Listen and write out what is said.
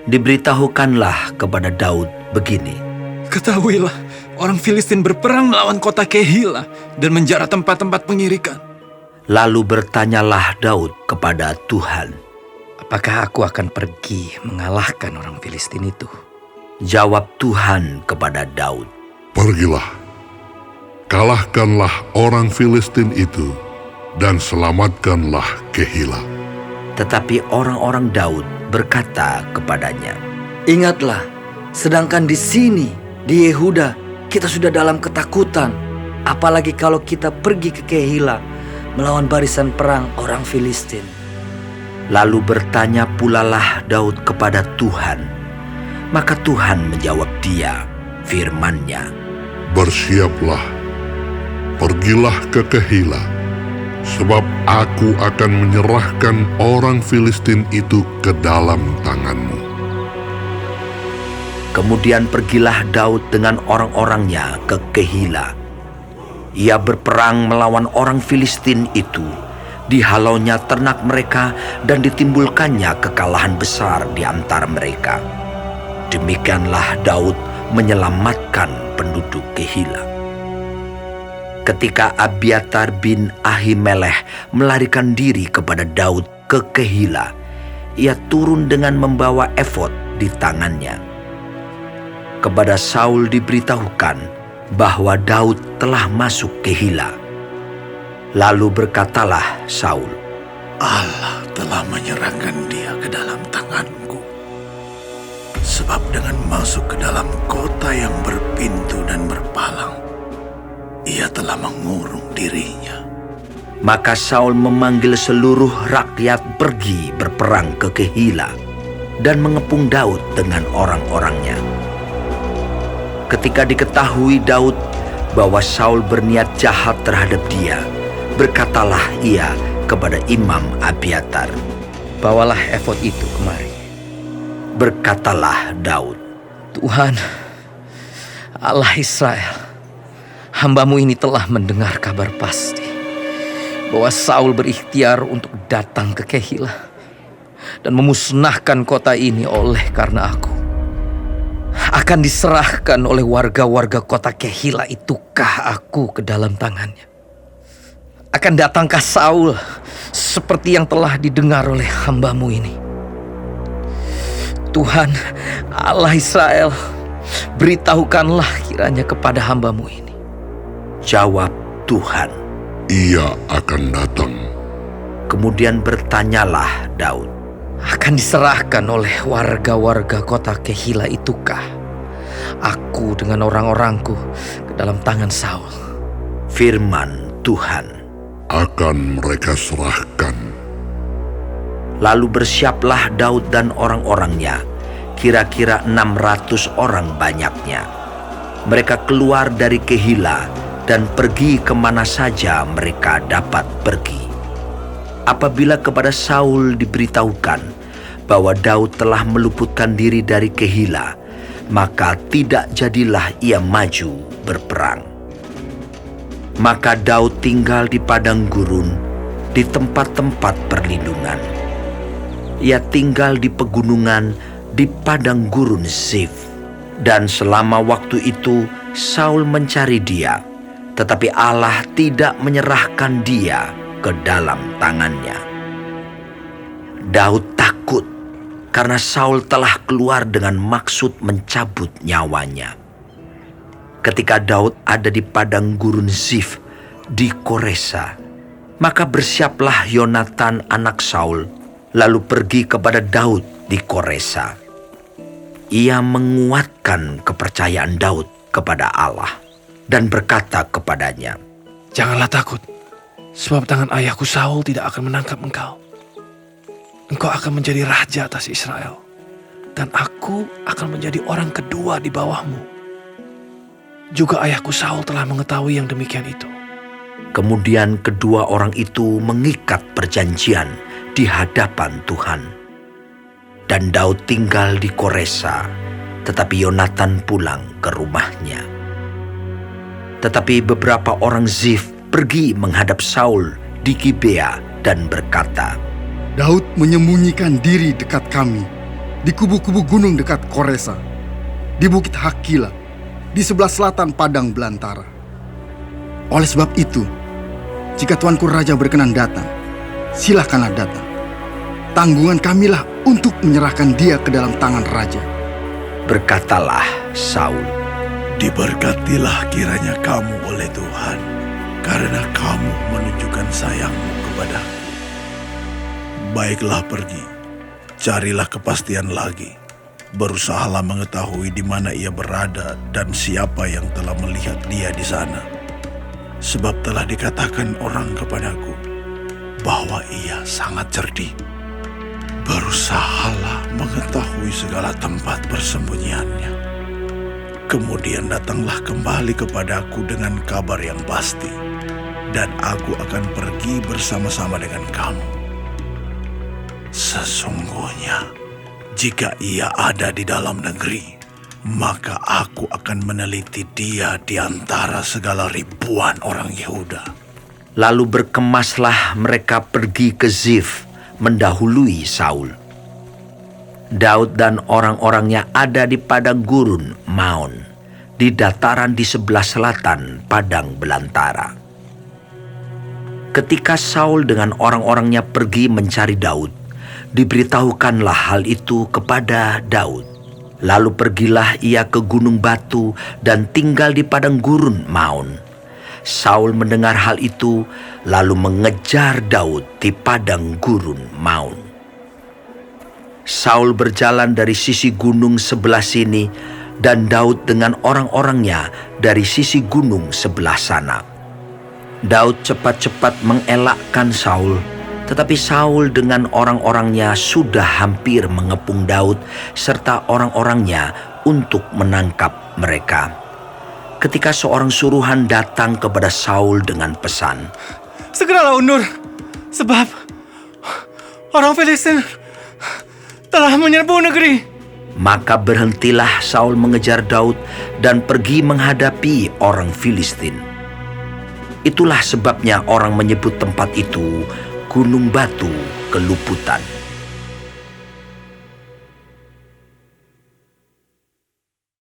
Diberitahukanlah kepada Daud begini, Ketahuilah, orang Filistin berperang melawan kota Kehila dan menjara tempat-tempat pengirikan. Lalu bertanyalah Daud kepada Tuhan. Apakah aku akan pergi mengalahkan orang Filistin itu? Jawab Tuhan kepada Daud, Pergilah, kalahkanlah orang Filistin itu, dan selamatkanlah Kehila. Tetapi orang-orang Daud berkata kepadanya, Ingatlah, sedangkan di sini, di Yehuda, kita sudah dalam ketakutan. Apalagi kalau kita pergi ke Kehila, melawan barisan perang orang Filistin. Lalu bertanya pulalah Daud kepada Tuhan. Maka Tuhan menjawab dia, firman-Nya, Bersiaplah, pergilah ke Kehila, sebab aku akan menyerahkan orang Filistin itu ke dalam tanganmu. Kemudian pergilah Daud dengan orang-orangnya ke Kehila. Ia berperang melawan orang Filistin itu. Dihalaunya ternak mereka dan ditimbulkannya kekalahan besar di antara mereka. Demikianlah Daud menyelamatkan penduduk Kehila. Ketika Abiatar bin Ahimelech melarikan diri kepada Daud ke Kehila, ia turun dengan membawa efod di tangannya. Kepada Saul diberitahukan bahwa Daud telah masuk Kehila. Lalu berkatalah Saul, Allah telah menyerahkan dia ke dalam tanganku. Sebab dengan masuk ke dalam kota yang berpintu dan berpalang, ia telah mengurung dirinya. Maka Saul memanggil seluruh rakyat pergi berperang ke Kehila dan mengepung Daud dengan orang-orangnya. Ketika diketahui Daud bahwa Saul berniat jahat terhadap dia, berkatalah ia kepada Imam Abiatar, Bawalah efod itu kemari. Berkatalah Daud, Tuhan, Allah Israel, hamba-Mu ini telah mendengar kabar pasti bahwa Saul berikhtiar untuk datang ke Kehila dan memusnahkan kota ini oleh karena aku. Akan diserahkan oleh warga-warga kota Kehila itukah aku ke dalam tangannya? Akan datangkah Saul seperti yang telah didengar oleh hamba-Mu ini? Tuhan, Allah Israel, beritahukanlah kiranya kepada hamba-Mu ini. jawab Tuhan. Ia akan datang. Kemudian bertanyalah Daud, Akan diserahkan oleh warga-warga kota Kehila itukah aku dengan orang-orangku ke dalam tangan Saul? firman Tuhan. Akan mereka serahkan. Lalu bersiaplah Daud dan orang-orangnya, kira-kira 600 orang banyaknya. Mereka keluar dari Kehila dan pergi kemana saja mereka dapat pergi. Apabila kepada Saul diberitahukan bahwa Daud telah meluputkan diri dari Kehila, maka tidak jadilah ia maju berperang. Maka Daud tinggal di padang gurun, di tempat-tempat perlindungan. Ia tinggal di pegunungan, di padang gurun Zif. Dan selama waktu itu Saul mencari dia, tetapi Allah tidak menyerahkan dia ke dalam tangannya. Daud takut karena Saul telah keluar dengan maksud mencabut nyawanya. Ketika Daud ada di padang gurun Zif di Koresa, maka bersiaplah Yonatan anak Saul lalu pergi kepada Daud di Koresa. Ia menguatkan kepercayaan Daud kepada Allah dan berkata kepadanya, Janganlah takut, sebab tangan ayahku Saul tidak akan menangkap engkau. Engkau akan menjadi raja atas Israel, dan aku akan menjadi orang kedua di bawahmu. Juga ayahku Saul telah mengetahui yang demikian itu. Kemudian kedua orang itu mengikat perjanjian di hadapan Tuhan. Dan Daud tinggal di Koresa, tetapi Yonatan pulang ke rumahnya. Tetapi beberapa orang Zif pergi menghadap Saul di Gibea dan berkata, Daud menyembunyikan diri dekat kami di kubu-kubu gunung dekat Koresa, di Bukit Hakila, di sebelah selatan padang belantara. Oleh sebab itu, jika tuanku raja berkenan datang, silahkanlah datang. Tanggungan kamilah untuk menyerahkan dia ke dalam tangan raja. Berkatalah Saul, Diberkatilah kiranya kamu oleh Tuhan, karena kamu menunjukkan sayangmu kepadaku. Baiklah pergi, carilah kepastian lagi. Berusahalah mengetahui di mana ia berada dan siapa yang telah melihat dia di sana. Sebab telah dikatakan orang kepadaku bahwa ia sangat cerdik. Berusahalah mengetahui segala tempat persembunyiannya. Kemudian datanglah kembali kepadaku dengan kabar yang pasti, dan aku akan pergi bersama-sama dengan kamu. Sesungguhnya, jika ia ada di dalam negeri, maka aku akan meneliti dia di antara segala ribuan orang Yehuda. lalu berkemaslah mereka pergi ke Zif mendahului Saul. Daud dan orang-orangnya ada di padang gurun Maon, di dataran di sebelah selatan padang belantara. Ketika Saul dengan orang-orangnya pergi mencari Daud, diberitahukanlah hal itu kepada Daud. Lalu pergilah ia ke Gunung Batu dan tinggal di padang gurun Maon. Saul mendengar hal itu, lalu mengejar Daud di padang gurun Maon. Saul berjalan dari sisi gunung sebelah sini, dan Daud dengan orang-orangnya dari sisi gunung sebelah sana. Daud cepat-cepat mengelakkan Saul, tetapi Saul dengan orang-orangnya sudah hampir mengepung Daud serta orang-orangnya untuk menangkap mereka. Ketika seorang suruhan datang kepada Saul dengan pesan, Segeralah undur, sebab orang Filistin telah menyerbu negeri. maka berhentilah Saul mengejar Daud dan pergi menghadapi orang Filistin. Itulah sebabnya orang menyebut tempat itu Gunung Batu Keluputan.